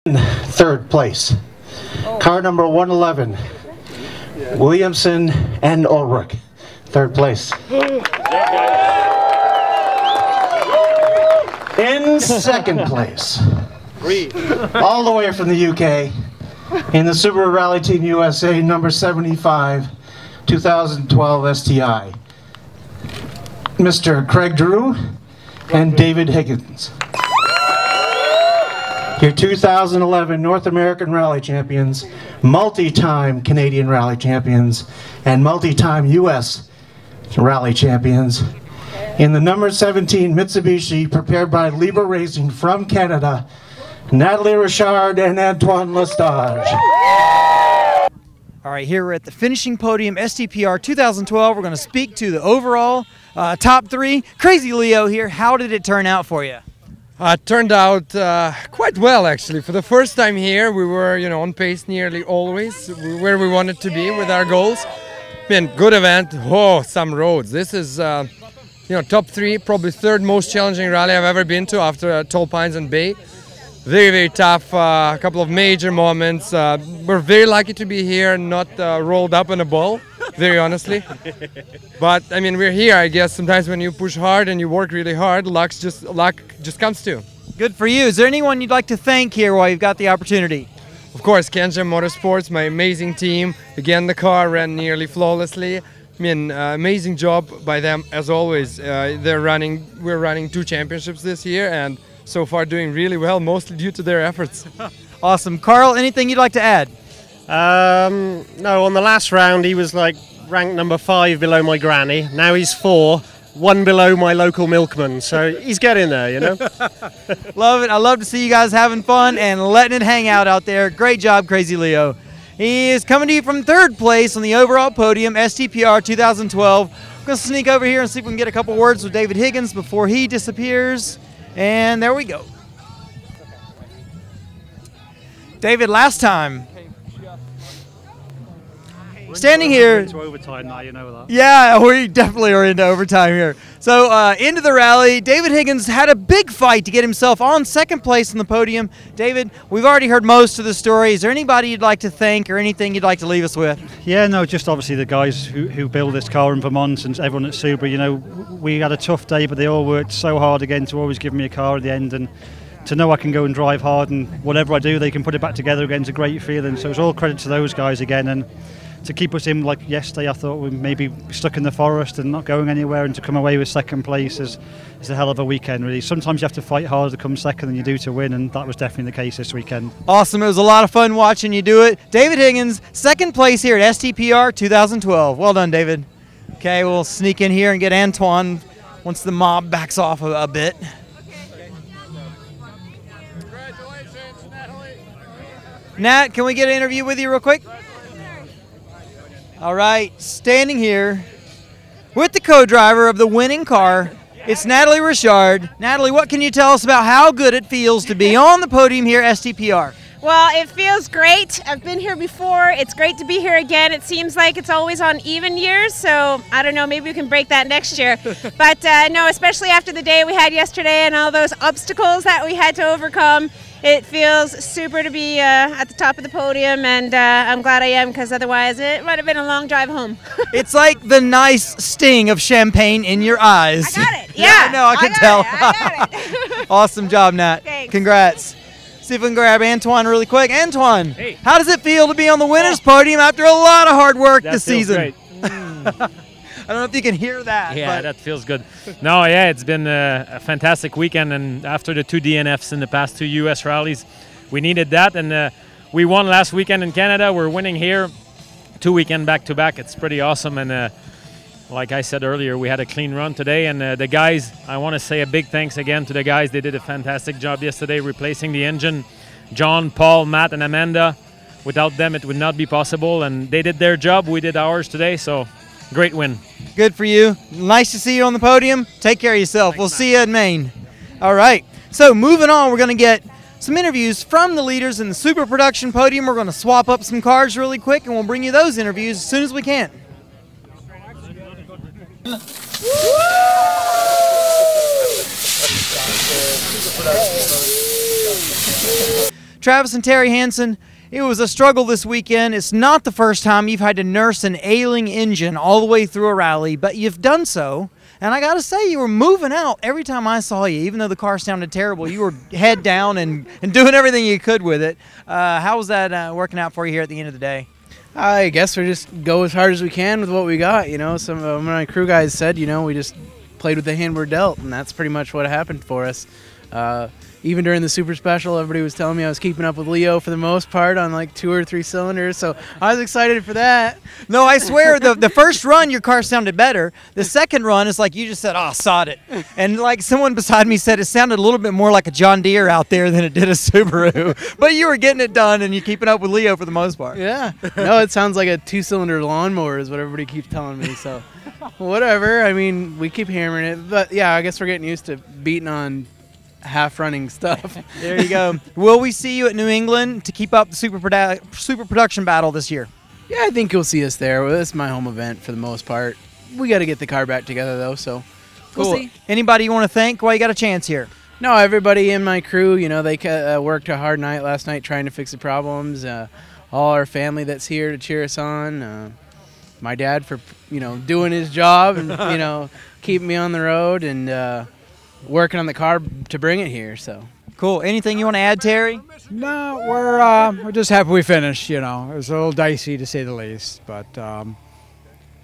Third place. Car number 111, Williamson and Ulrich. Third place. In second place, all the way from the UK, in the Subaru Rally Team USA number 75, 2012 STI, Mr. Craig Drew and David Higgins. Your 2011 North American Rally Champions, multi-time Canadian Rally Champions, and multi-time US Rally Champions. In the number 17 Mitsubishi, prepared by Libre Racing from Canada, Natalie Richard and Antoine Lestage. All right, here we're at the finishing podium, STPR 2012. We're going to speak to the overall top three. Crazy Leo here, how did it turn out for you? It turned out quite well, actually. For the first time here, we were, on pace nearly always, where we wanted to be with our goals. Been good event. Oh, some roads. This is, top three, probably third most challenging rally I've ever been to after Tall Pines and Bay. Very, very tough. A couple of major moments. We're very lucky to be here and not rolled up in a ball, very honestly. But I mean, we're here. I guess sometimes when you push hard and you work really hard, luck just comes to. Good for you. Is there anyone you'd like to thank here while you've got the opportunity? Of course, Kenja Motorsports, my amazing team. Again, the car ran nearly flawlessly. I mean, amazing job by them as always. We're running 2 championships this year, and so far doing really well, mostly due to their efforts. Awesome. Carl, anything you'd like to add? No, on the last round he was like ranked number 5 below my granny. Now he's 4, 1 below my local milkman. So he's getting there, Love it. I love to see you guys having fun and letting it hang out there. Great job, Crazy Leo. He is coming to you from third place on the overall podium, STPR 2012. We're going to sneak over here and see if we can get a couple words with David Higgins before he disappears. And there we go. David, last time. Standing here. Into overtime now, you know that. Yeah, we definitely are into overtime here. So into the rally, David Higgins had a big fight to get himself on second place on the podium. David, we've already heard most of the story. Is there anybody you'd like to thank or anything you'd like to leave us with? Yeah, no, just obviously the guys who build this car in Vermont and everyone at Subaru. We had a tough day, but they all worked so hard again to always give me a car at the end, and to know I can go and drive hard and whatever I do, they can put it back together again. It's a great feeling. So it's all credit to those guys again, and to keep us in, like yesterday, I thought we maybe stuck in the forest and not going anywhere, and to come away with second place is a hell of a weekend, really. Sometimes you have to fight harder to come second than you do to win, and that was definitely the case this weekend. Awesome. It was a lot of fun watching you do it. David Higgins, second place here at STPR 2012. Well done, David. Okay, we'll sneak in here and get Antoine once the mob backs off a bit. Congratulations, Natalie. Nat, can we get an interview with you real quick? All right, standing here with the co-driver of the winning car, it's Natalie Richard. Natalie, what can you tell us about how good it feels to be on the podium here at STPR? Well, it feels great. I've been here before. It's great to be here again. It seems like it's always on even years, so I don't know, maybe we can break that next year. But no, especially after the day we had yesterday and all those obstacles that we had to overcome, it feels super to be at the top of the podium, and I'm glad I am, because otherwise it might have been a long drive home. It's like the nice sting of champagne in your eyes. I got it. Yeah, no, I can tell. I got it. Awesome job, Nat. Thanks. Congrats. See if we can grab Antoine really quick. Antoine, hey, how does it feel to be on the winner's podium after a lot of hard work this season? Great. I don't know if you can hear that. Yeah, but that feels good. No, yeah, it's been a fantastic weekend, and after the 2 DNFs in the past 2 US rallies, we needed that, and we won last weekend in Canada. We're winning here 2 weekends back-to-back. It's pretty awesome, and like I said earlier, we had a clean run today, and the guys, I want to say a big thanks again to the guys. They did a fantastic job yesterday replacing the engine. John, Paul, Matt, and Amanda. Without them, it would not be possible, and they did their job. We did ours today, so great win. Good for you. Nice to see you on the podium. Take care of yourself. We'll see you in Maine. All right. So moving on, we're going to get some interviews from the leaders in the Super Production Podium. We're going to swap up some cars really quick, and we'll bring you those interviews as soon as we can. Travis and Terry Hansen, it was a struggle this weekend. It's not the first time you've had to nurse an ailing engine all the way through a rally, but you've done so. And I got to say, you were moving out every time I saw you. Even though the car sounded terrible, you were head down and doing everything you could with it. How was that working out for you here at the end of the day? I guess we just go as hard as we can with what we got. You know, some of my crew guys said, you know, we just played with the hand we're dealt, and that's pretty much what happened for us. Even during the Super Special, everybody was telling me I was keeping up with Leo for the most part on like 2 or 3 cylinders, so I was excited for that. No, I swear, the first run, your car sounded better. The second run is like you just said, oh, sod it. And like someone beside me said, it sounded a little bit more like a John Deere out there than it did a Subaru. But you were getting it done, and you're keeping up with Leo for the most part. Yeah. No, it sounds like a 2-cylinder lawnmower is what everybody keeps telling me, so whatever. I mean, we keep hammering it. But, yeah, I guess we're getting used to beating on half-running stuff. There you go. Will we see you at New England to keep up the super production battle this year? Yeah, I think you'll see us there. Well, this is my home event for the most part. We got to get the car back together, though, so cool. we'll see. Anybody you want to thank while you got a chance here? No, everybody in my crew, you know, they worked a hard night last night trying to fix the problems. All our family that's here to cheer us on. My dad for, you know, doing his job and, you know, keeping me on the road and working on the car to bring it here. So cool. Anything you want to add, Terry? No, we're just happy we finished. You know, it was a little dicey to say the least, but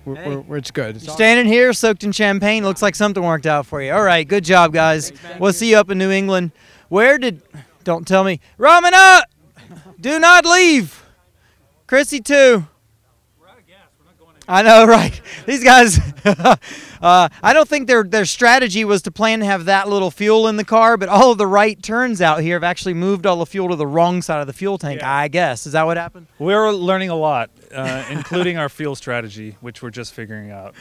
it's good. You're standing here soaked in champagne. Looks like something worked out for you. All right, good job, guys. We'll see you up in New England. Don't tell me. Ramana, do not leave. Chrissy too. I know, right? These guys, I don't think their strategy was to plan to have that little fuel in the car, but all of the right turns out here have actually moved all the fuel to the wrong side of the fuel tank, yeah. I guess. Is that what happened? We're learning a lot, including our fuel strategy, which we're just figuring out.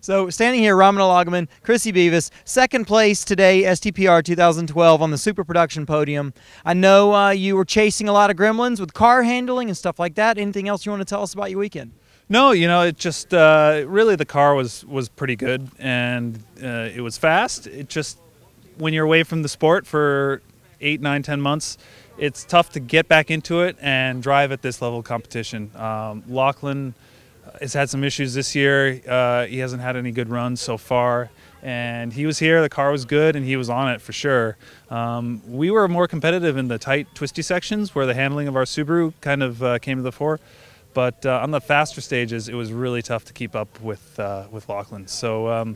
So standing here, Ramana Lagaman, Chrissy Beavis, second place today, STPR 2012 on the Super Production Podium. I know you were chasing a lot of gremlins with car handling and stuff like that. Anything else you want to tell us about your weekend? No, you know, it just really the car was pretty good, and it was fast. It just, when you're away from the sport for 8, 9, 10 months, it's tough to get back into it and drive at this level of competition. Lachlan has had some issues this year. He hasn't had any good runs so far, and he was here, the car was good, and he was on it for sure. We were more competitive in the tight, twisty sections where the handling of our Subaru kind of came to the fore. But on the faster stages, it was really tough to keep up with Lachlan. So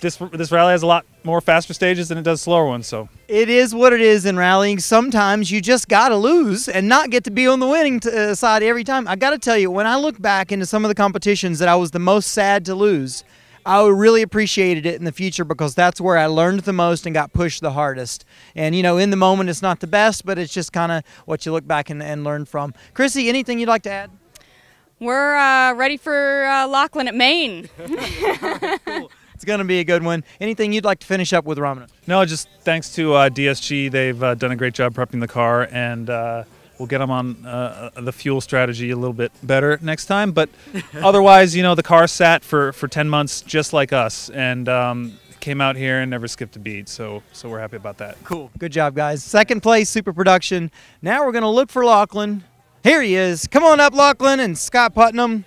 this rally has a lot more faster stages than it does slower ones. So it is what it is in rallying. Sometimes you just got to lose and not get to be on the winning side every time. I got to tell you, when I look back into some of the competitions that I was the most sad to lose, I really appreciated it in the future because that's where I learned the most and got pushed the hardest. And, you know, in the moment, it's not the best, but it's just kind of what you look back and learn from. Chrissy, anything you'd like to add? We're ready for Lachlan at Maine. Cool. It's going to be a good one. Anything you'd like to finish up with, Ramana? No, just thanks to DSG. They've done a great job prepping the car, and we'll get them on the fuel strategy a little bit better next time. But otherwise, you know, the car sat for 10 months just like us, and came out here and never skipped a beat. So we're happy about that. Cool. Good job, guys. Second place, Super Production. Now we're going to look for Lachlan. Here he is. Come on up, Lachlan and Scott Putnam.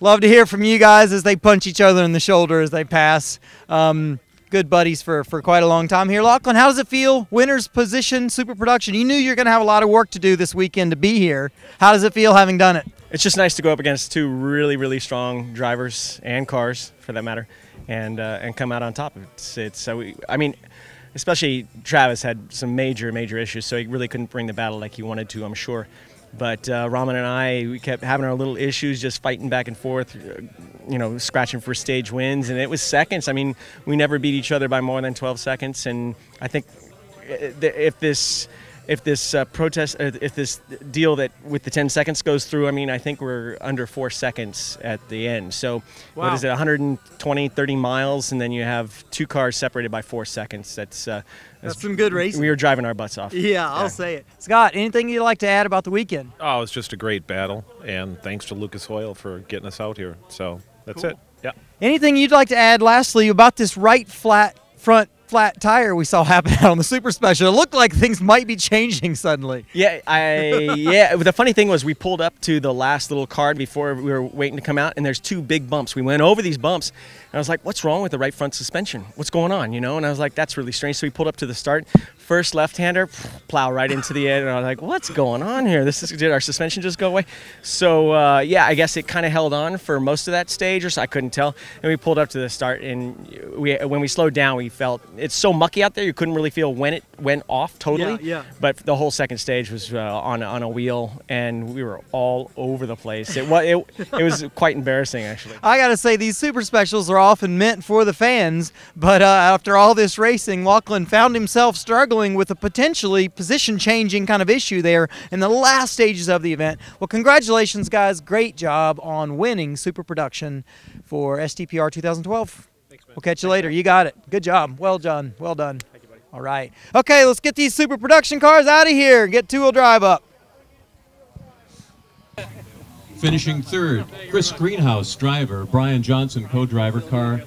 Love to hear from you guys as they punch each other in the shoulder as they pass. Good buddies for quite a long time here. Lachlan, how does it feel? Winner's position, Super Production. You knew you were going to have a lot of work to do this weekend to be here. How does it feel having done it? It's just nice to go up against 2 really, really strong drivers and cars, for that matter, and come out on top. I mean, especially Travis had some major issues, so he really couldn't bring the battle like he wanted to, I'm sure. But Raman and I, we kept having our little issues, just fighting back and forth, you know, scratching for stage wins, and it was seconds. I mean, we never beat each other by more than 12 seconds, and I think if this deal that with the 10 seconds goes through, I mean, I think we're under 4 seconds at the end. So wow. What is it, 120, 30 miles, and then you have 2 cars separated by 4 seconds. That's some good racing. We were driving our butts off. Yeah, I'll say it. Scott, anything you'd like to add about the weekend? Oh, it was just a great battle, and thanks to Lucas Hoyle for getting us out here. So that's cool. It. Yeah. Anything you'd like to add lastly about this right flat front flat tire we saw happen out on the Super Special. It looked like things might be changing suddenly. Yeah, yeah. The funny thing was we pulled up to the last little card before we were waiting to come out, and there's 2 big bumps. We went over these bumps, and I was like, what's wrong with the right front suspension? What's going on, you know? And I was like, that's really strange. So we pulled up to the start. First left-hander, plow right into the end, and I was like, what's going on here? Did our suspension just go away? So, yeah, I guess it kind of held on for most of that stage, or so I couldn't tell. And we pulled up to the start, and when we slowed down, we felt it's so mucky out there, you couldn't really feel when it went off totally. Yeah. But the whole second stage was on a wheel, and we were all over the place. It was quite embarrassing, actually. I got to say, these Super Specials are often meant for the fans, but after all this racing, Lachlan found himself struggling with a potentially position-changing kind of issue there in the last stages of the event. Well, congratulations, guys. Great job on winning Super Production for STPR 2012. Thanks, man. We'll catch you later. You got it. Good job. Well done. Well done. Thank you, buddy. All right. Okay, let's get these Super Production cars out of here. Get two-wheel drive up. Finishing third, Chris Greenhouse, driver. Brian Johnson, co-driver, car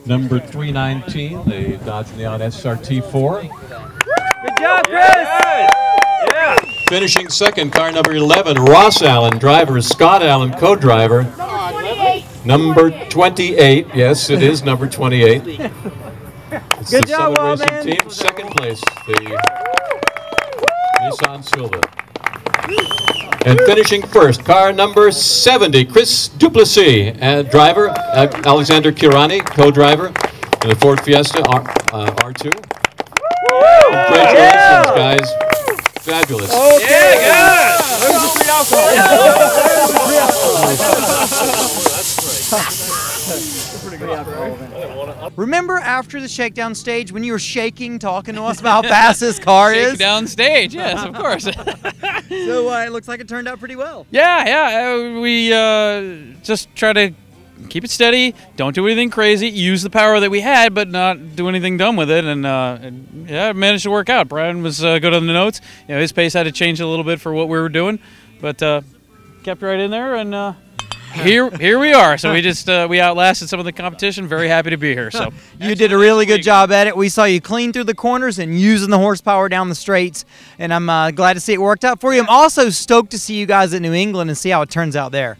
number 319, the Dodge Neon SRT4. Good job, Chris! Yeah. Finishing second, car number 11, Ross Allen, driver. Scott Allen, co-driver. Number 28, yes, it is number 28. It's Good the job, Summit Racing man. Team, second place, the Nissan Silva. And finishing first, car number 70, Chris Duplessis, driver. Alexander Kirani, co-driver, in the Ford Fiesta R2. Congratulations, guys. Fabulous. Okay, yeah, Where's the free alcohol? Remember after the shakedown stage when you were shaking, talking to us about how fast this car is? Shakedown stage, yes, of course. So it looks like it turned out pretty well. Yeah. We just try to keep it steady, don't do anything crazy, use the power that we had, but not do anything dumb with it, and yeah, it managed to work out. Brian was good on the notes. You know, his pace had to change a little bit for what we were doing, but kept right in there, and here we are. So we outlasted some of the competition. Very happy to be here. So you did a really good job at it. We saw you clean through the corners and using the horsepower down the straights, and I'm glad to see it worked out for you. I'm also stoked to see you guys at New England and see how it turns out there.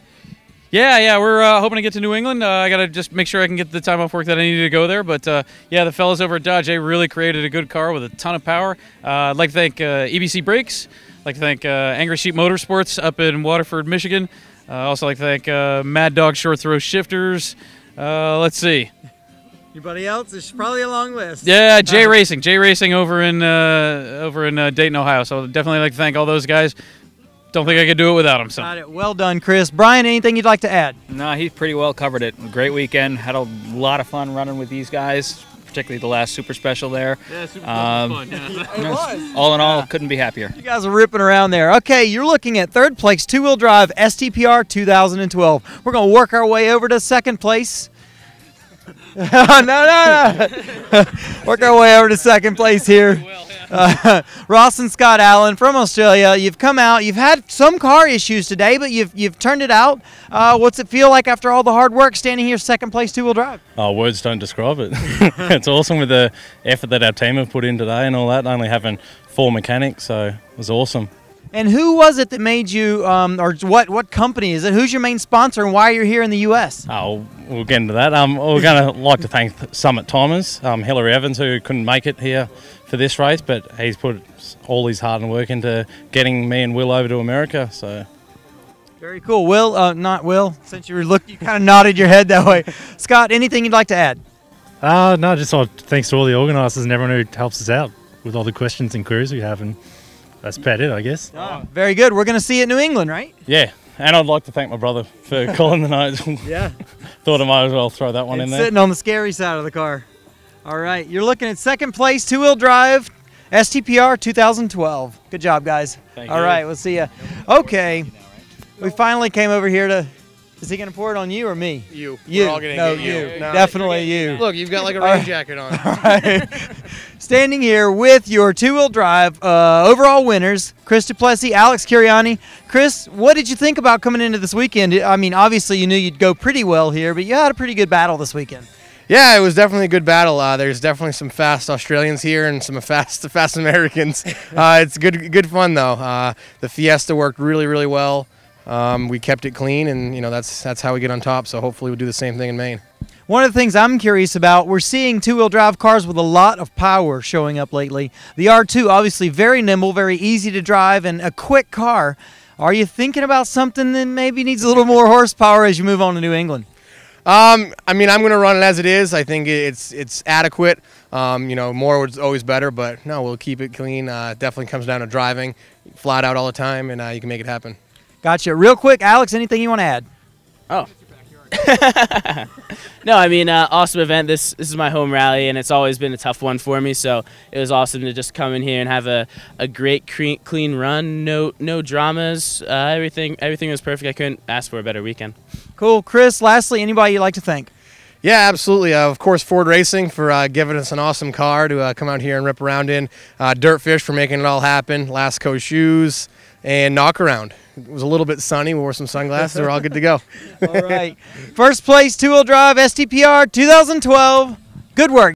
Yeah, we're hoping to get to New England. I got to just make sure I can get the time off work that I needed to go there. But yeah, the fellas over at Dodge, they really created a good car with a ton of power. I'd like to thank EBC Brakes. I'd like to thank Angry Sheep Motorsports up in Waterford, Michigan. Also like to thank Mad Dog Short Throw Shifters. Let's see. Anybody else? There's probably a long list. Yeah, J Racing over in Dayton, Ohio. So definitely like to thank all those guys. Don't think I could do it without him. So. Got it. Well done, Chris. Brian, anything you'd like to add? No, he's pretty well covered it. Great weekend. Had a lot of fun running with these guys, particularly the last Super Special there. Yeah, Super Special was fun. Yeah. It was. All in all, couldn't be happier. You guys are ripping around there. Okay, you're looking at third place, two-wheel drive STPR 2012. We're going to work our way over to second place. No. Work our way over to second place here. Ross and Scott Allen from Australia. You've come out. You've had some car issues today, but you've turned it out. What's it feel like after all the hard work standing here second place two-wheel drive? Oh, words don't describe it. It's awesome with the effort that our team have put in today and all that, only having 4 mechanics, so it was awesome. And who was it that made you, or what company is it? Who's your main sponsor and why you're here in the U.S.? Oh, we'll get into that. We're going to like to thank Summit Timers, Hillary Evans, who couldn't make it here for this race, but he's put all his hard work into getting me and Will over to America. So very cool. Will, not Will, since you kind of nodded your head that way. Scott, anything you'd like to add? No, just thanks to all the organisers and everyone who helps us out with all the questions and queries we have, and that's about it, I guess. Oh, very good. We're going to see you at New England, right? Yeah, and I'd like to thank my brother for calling the notes. Yeah. Thought I might as well throw that one in there. Sitting on the scary side of the car. All right, you're looking at second place, two-wheel drive, STPR 2012. Good job, guys. Thank All you. right, we'll see you. Okay, we finally came over here to. Is he gonna pour it on you or me? You. You. We're all gonna No, get you. you. No, Definitely you. Look, you've got like a rain jacket on. All right. Standing here with your two-wheel drive overall winners, Chris Duplessis, Alex Curiani. Chris, what did you think about coming into this weekend? I mean, obviously you knew you'd go pretty well here, but you had a pretty good battle this weekend. Yeah, it was definitely a good battle. There's definitely some fast Australians here and some fast Americans. It's good fun though. The Fiesta worked really well. We kept it clean, and that's how we get on top. So hopefully we'll do the same thing in Maine. One of the things I'm curious about, we're seeing two-wheel drive cars with a lot of power showing up lately. The R2, obviously very nimble, very easy to drive, and a quick car. Are you thinking about something that maybe needs a little more horsepower as you move on to New England? I mean, I'm going to run it as it is. I think it's adequate. More is always better, but no, we'll keep it clean. Definitely comes down to driving, flat out all the time, and you can make it happen. Gotcha. Real quick, Alex, anything you want to add? Oh. No, I mean, awesome event. This is my home rally, and it's always been a tough one for me, so it was awesome to just come in here and have a great, clean run. No dramas. Everything was perfect. I couldn't ask for a better weekend. Cool. Chris, lastly, anybody you'd like to thank? Yeah, absolutely. Of course, Ford Racing for giving us an awesome car to come out here and rip around in. Dirtfish for making it all happen. Last Coast Shoes. And Knock Around. It was a little bit sunny. We wore some sunglasses. We're all good to go. All right. First place, two-wheel drive, STPR 2012. Good work.